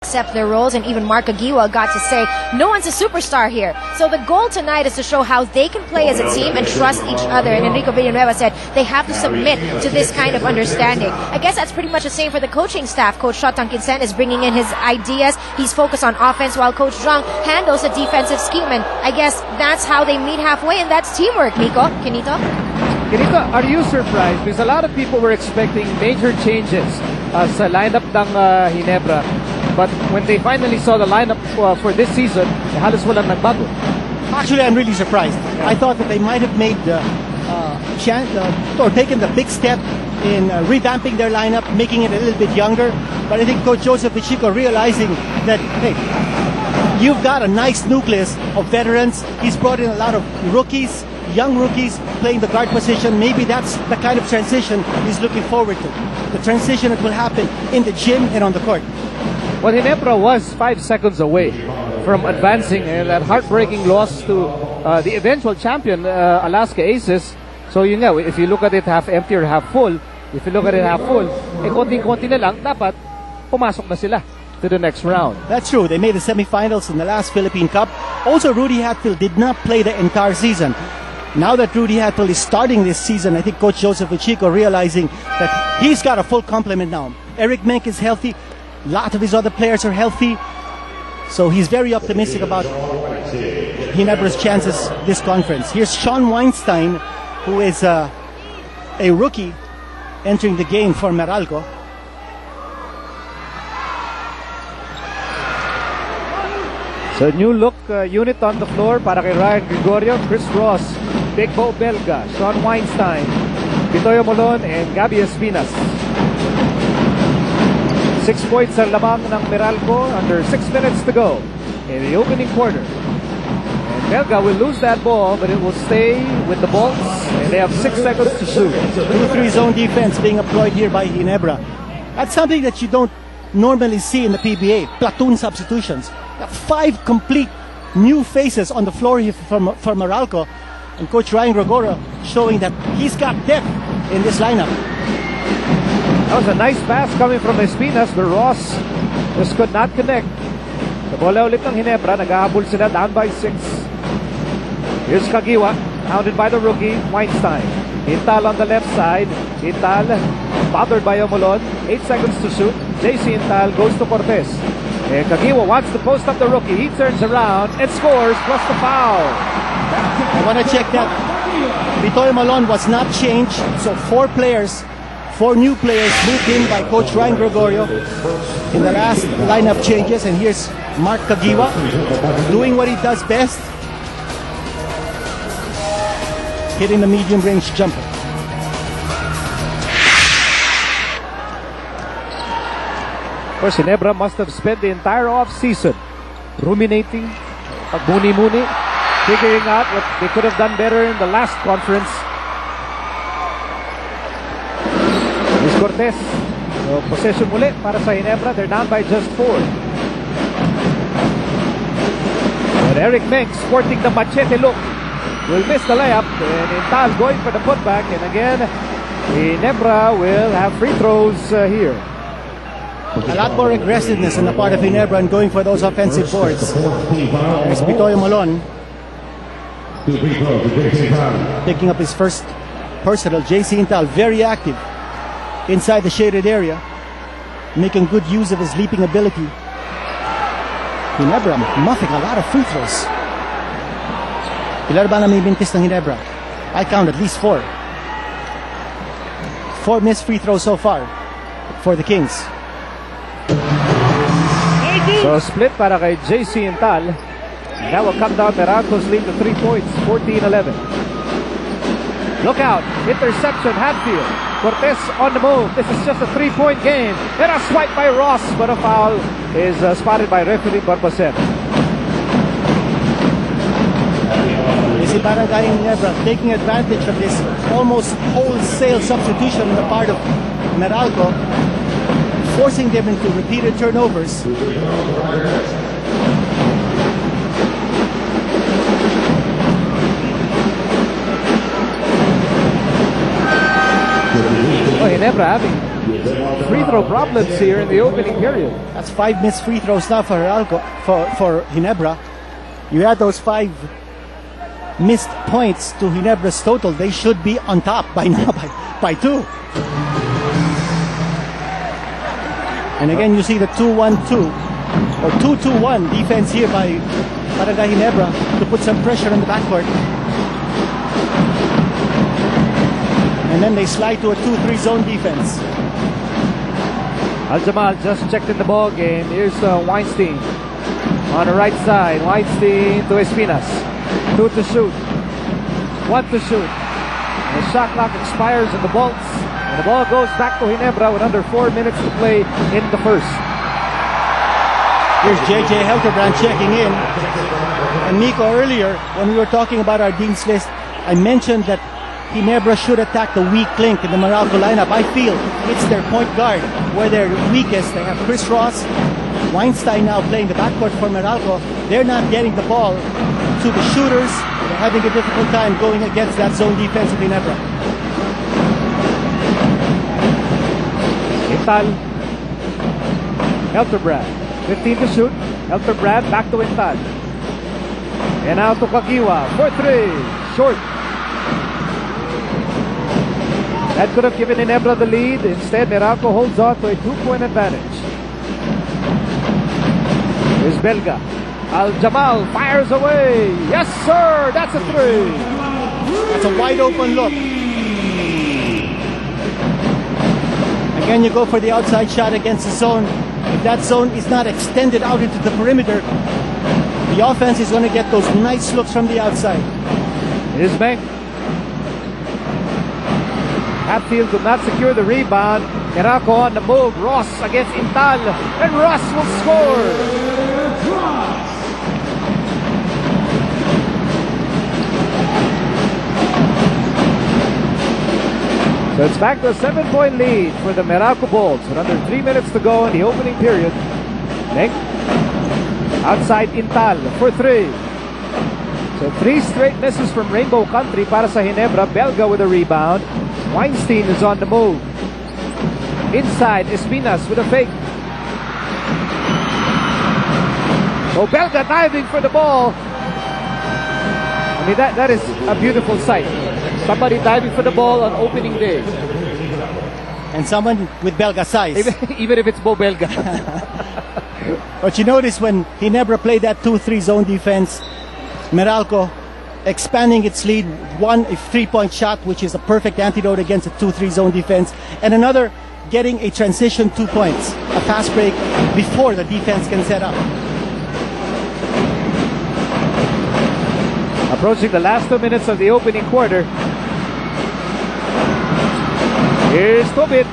accept their roles, and even Mark Aguiwa got to say, no one's a superstar here. So the goal tonight is to show how they can play as a team and trust each other. And Enrico Villanueva said they have to submit to this kind of understanding. I guess that's pretty much the same for the coaching staff. Coach Shotang Kinsen is bringing in his ideas. He's focused on offense while Coach Zhang handles the defensive scheme. And I guess that's how they meet halfway, and that's teamwork, Nico. Kinito? Kinito, are you surprised? Because a lot of people were expecting major changes sa lineup ng Ginebra. But when they finally saw the lineup for this season, halos walang nagbago. Actually, I'm really surprised. Yeah. I thought that they might have made or taken the big step in revamping their lineup, making it a little bit younger. But I think Coach Joseph Pacheco realizing that, hey, you've got a nice nucleus of veterans. He's brought in a lot of rookies, young rookies playing the guard position. Maybe that's the kind of transition he's looking forward to. The transition that will happen in the gym and on the court. Well, Ginebra was 5 seconds away from advancing in that heartbreaking loss to the eventual champion, Alaska Aces. So yun nga, if you look at it half empty or half full, if you look at it half full, konting-konti na lang, dapat pumasok na sila to the next round. That's true. They made the semifinals in the last Philippine Cup. Also, Rudy Hatfield did not play the entire season. Now that Rudy Hatfield is starting this season, I think Coach Joseph Pacheco realizing that he's got a full complement now. Eric Menk is healthy. A lot of his other players are healthy. So he's very optimistic about Ginebra's chances this conference. Here's Sean Weinstein, who is a rookie entering the game for Meralco. So new look unit on the floor para kay Ryan Gregorio, Chris Ross, Big Bo Belga, Sean Weinstein, Bitoyo Molon, and Gabby Espinas. 6 points ang lamang ng Meralco under 6 minutes to go in the opening quarter. And Belga will lose that ball, but it will stay with the Bolts, and they have 6 seconds to shoot. 2-3 zone defense being employed here by Ginebra. That's something that you don't normally see in the PBA. Platoon substitutions. 5 complete new faces on the floor here for Meralco, and Coach Ryan Gregorio showing that he's got depth in this lineup. That was a nice pass coming from Espinas, but Ross just could not connect. The bola ulit ng Ginebra, nag-ahabol sila, down by 6. Here's Kagiwa, hounded by the rookie, Weinstein. Intal on the left side. Intal, bothered by Omolon. 8 seconds to shoot. JC Intal goes to Cortez. And Kagiwa wants to post up the rookie. He turns around and scores, plus the foul. I want to check that. Bitoy Malon was not changed, so 4 new players moved in by Coach Ryan Gregorio in the last lineup changes. And here's Mark Kagiwa doing what he does best, hitting the medium range jumper. Of course, Ginebra must have spent the entire off-season ruminating, pagmuni-muni, figuring out what they could have done better in the last conference. Luis Cortez, so possession muli para sa Ginebra. They're down by just 4. But Eric Menk sporting the machete look will miss the layup, and Intal going for the putback, and again Ginebra will have free throws here. A lot more aggressiveness on the part of Ginebra and going for those offensive boards. There's Bitoy Malon picking up his first personal. JC Intal very active inside the shaded area, making good use of his leaping ability. Ginebra muffing a lot of free throws. Ilan ba na may bintis ng Ginebra? I count at least 4. 4 missed free throws so far for the Kings. So split para kay JC Intal. That will come down Meralco's lead to 3 points, 14-11. Look out, interception, Hatfield. Cortez on the move. This is just a 3-point game. And a swipe by Ross, but a foul is spotted by referee Barboset. Isi Barangay Ginebra taking advantage of this almost wholesale substitution on the part of Meralco, forcing them into repeated turnovers. Oh, Ginebra having free throw problems here in the opening period. That's 5 missed free throws now for Meralco, for Ginebra. You add those 5 missed points to Ginebra's total, they should be on top by now by 2. And again, you see the 2-1-2 or 2-2-1 defense here by Barangay Ginebra to put some pressure on the backcourt. And then they slide to a 2-3 zone defense. Al-Jamal just checked in the ball game. Here's Weinstein on the right side. Weinstein to Espinas. 2 to shoot. 1 to shoot. The shot clock expires in the Bolts. And the ball goes back to Ginebra with under 4 minutes to play in the first. Here's JJ Helterbrand checking in. And Nico, earlier, when we were talking about our Dean's List, I mentioned that Ginebra should attack the weak link in the Meralco lineup. I feel it's their point guard where they're weakest. They have Chris Ross, Weinstein now playing the backcourt for Meralco. They're not getting the ball to the shooters. They're having a difficult time going against that zone defense of Ginebra. Intal. Helterbrand. 15 to shoot. Helterbrand back to Intal. And now to Kagiwa for 3. Short. That could have given Ginebra the lead. Instead, Meralco holds on to a 2-point advantage. Here's Belga. Al-Jamal fires away. Yes, sir. That's a 3. That's a wide open look. Again, you go for the outside shot against the zone. If that zone is not extended out into the perimeter, the offense is going to get those nice looks from the outside. Here's Bank. Hatfield could not secure the rebound. Meralco on the move. Ross against Intal. And Ross will score. So it's back to a 7-point lead for the Meralco Bolts with under 3 minutes to go in the opening period. Bank. Outside Intal for 3. So 3 straight misses from Rainbow Country para sa Ginebra. Belga with a rebound. Weinstein is on the move. Inside, Espinas with a fake. So Belga diving for the ball. I mean, that is a beautiful sight. Somebody diving for the ball on opening day. And someone with Belga size. Even if it's Bo Belga. But you notice when Ginebra played that 2-3 zone defense, Meralco expanding its lead, one a 3-point shot, which is a perfect antidote against a 2-3 zone defense, and another getting a transition 2 points, a fast break before the defense can set up. Approaching the last 2 minutes of the opening quarter. Here's Tobit.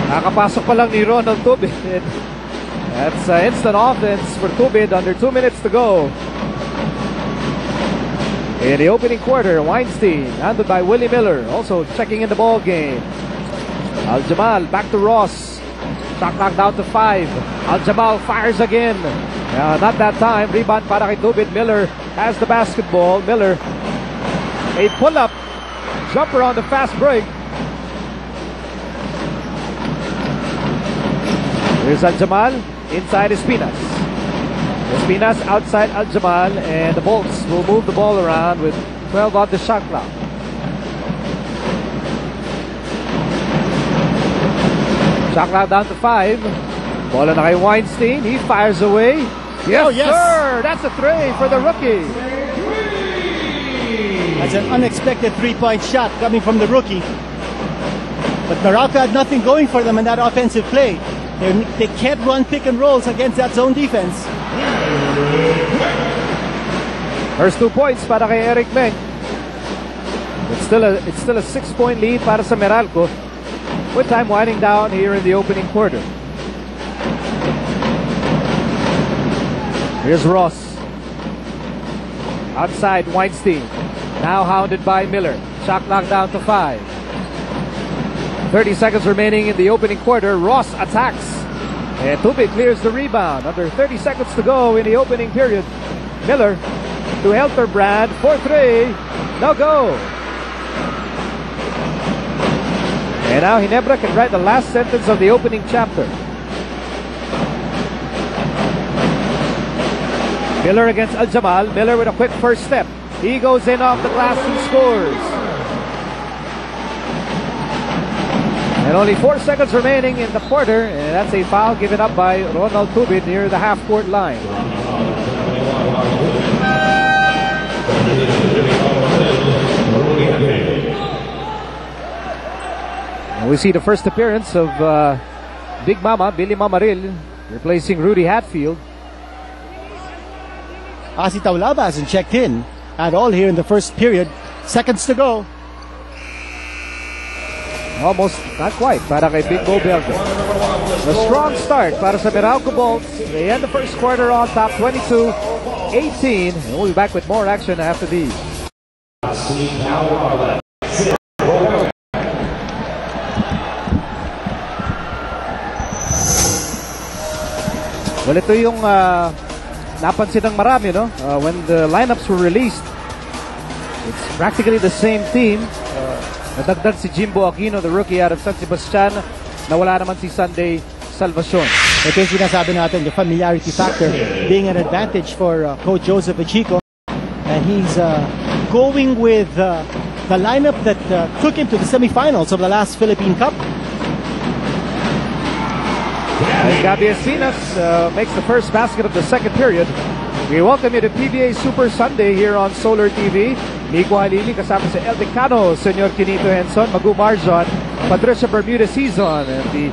Nakapasok pa lang ni Ronald Tobit. That's instant offense for Tubid under 2 minutes to go. In the opening quarter, Weinstein, handled by Willie Miller, also checking in the ball game. Al-Jamal back to Ross. Shot clock down to 5. Al-Jamal fires again. Not that time. Rebound para kay Tubid. Miller has the basketball. Miller, a pull-up jumper on the fast break. Here's Al-Jamal. Inside Espinas. Espinas outside Al-Jamal, and the Bolts will move the ball around with 12 on the shot clock. Shot clock down to 5. Ball na kay Weinstein. He fires away. Yes, yes, sir! That's a 3 for the rookie. That's an unexpected 3-point shot coming from the rookie. But Meralco had nothing going for them in that offensive play. They can't run pick and rolls against that zone defense. First 2 points para kay Eric Meng. It's still a 6-point lead para sa Meralco, with time winding down here in the opening quarter. Here's Ross. Outside Weinstein. Now hounded by Miller. Shot clock down to 5. 30 seconds remaining in the opening quarter. Ross attacks. And Tubig clears the rebound. Under 30 seconds to go in the opening period. Miller to Helterbrand for 3. No go. And now Ginebra can write the last sentence of the opening chapter. Miller against Al-Jamal. Miller with a quick first step. He goes in off the glass and scores. And only 4 seconds remaining in the quarter, and that's a foul given up by Ronald Tubin near the half-court line. And we see the first appearance of Big Mama, Billy Mamaril, replacing Rudy Hatfield. Asi Taulaba hasn't checked in at all here in the first period. Seconds to go. Almost, not quite, para kay Big Bo Belga. A strong start para sa Meralco Bolts. They end the first quarter on top, 22-18. And we'll be back with more action after these. Well, ito yung napansin ng marami, no? When the lineups were released, it's practically the same team. Nadagdag si Jimbo Aquino, the rookie out of San Sebastian. Nawala naman si Sunday Salvacion. Ito yung sinasabi natin, the familiarity factor being an advantage for Coach Joseph Pacheco. And he's going with the lineup that took him to the semifinals of the last Philippine Cup. And Gabby Espinas makes the first basket of the second period. We welcome you to PBA Super Sunday here on Solar TV. Nico Halili kasama si El Decano, Senyor Quinito Henson, Magu Marjon, Patricia Bermuda Season, and the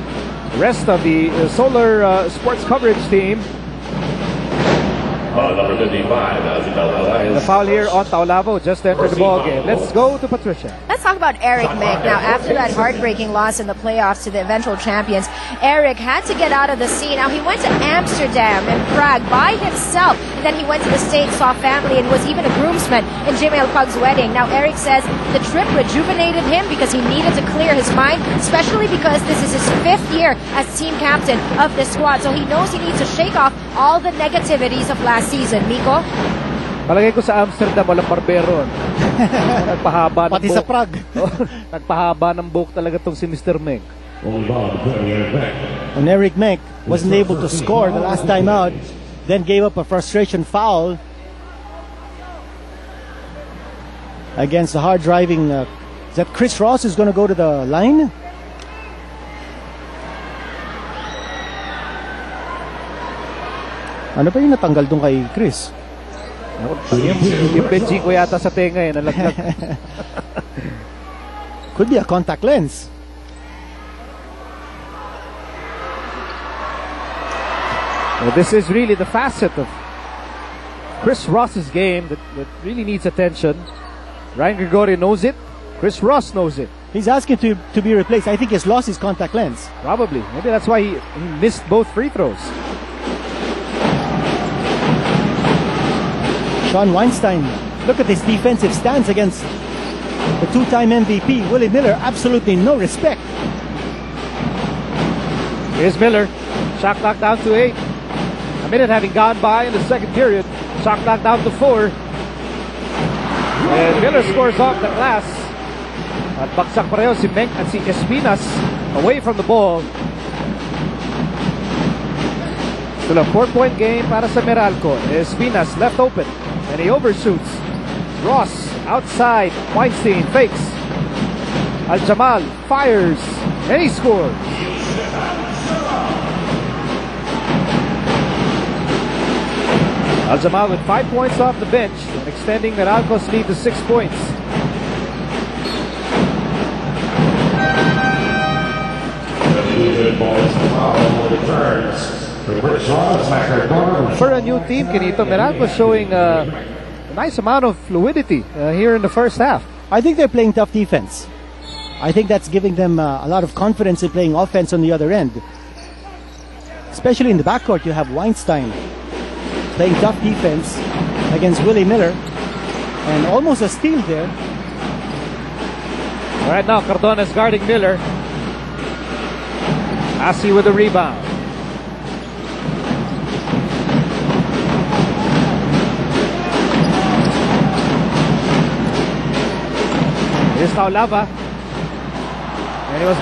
rest of the Solar sports coverage team. Number 55, the foul here on Taulavo just entered the ball game. Let's go to Patricia. Let's talk about Eric Mick. Now, after that heartbreaking loss in the playoffs to the eventual champions, Eric had to get out of the scene. Now, he went to Amsterdam and Prague by himself. And then he went to the States, saw family, and was even a groomsman in Jimel Pug's wedding. Now, Eric says the trip rejuvenated him because he needed to clear his mind, especially because this is his 5th year as team captain of the squad. So he knows he needs to shake off all the negativities of last season. Miko? Palagay ko sa Amsterdam, walang barbero. Nagpahaba ng Pati buhok. sa Prague. Nagpahaba ng buhok talaga tong si Mr. Meg. And Eric Mick wasn't able to score the last time out, then gave up a frustration foul against the hard-driving. Is that Chris Ross is going to go to the line? Ano pa yung natanggal doon kay Chris? Yung Brgy ko yata sa tenga eh, nalaglag. Could be a contact lens. Well, this is really the facet of Chris Ross's game that really needs attention. Ryan Gregorio knows it. Chris Ross knows it. He's asking to be replaced. I think he's lost his contact lens. Probably. Maybe that's why he missed both free throws. Sean Weinstein, look at his defensive stance against the 2-time MVP, Willie Miller. Absolutely no respect. Here's Miller. Shot clock down to 8. A minute having gone by in the second period. Shot clock down to 4. And Miller scores off the glass. At baksak pareho si Menk at si Espinas away from the ball. Still a 4-point game para sa Meralco. Espinas left open. And he overshoots. Ross outside. Weinstein fakes. Al-Jamal fires. And he scores. Al-Jamal with 5 points off the bench and extending Meralco's lead to 6 points. For a new team, Quinito, Meralco showing a nice amount of fluidity here in the first half. I think they're playing tough defense. I think that's giving them a lot of confidence in playing offense on the other end. Especially in the backcourt, you have Weinstein playing tough defense against Willie Miller. And almost a steal there. All right, now Cardona is guarding Miller. Asi with the rebound. Here's now Lava. And he was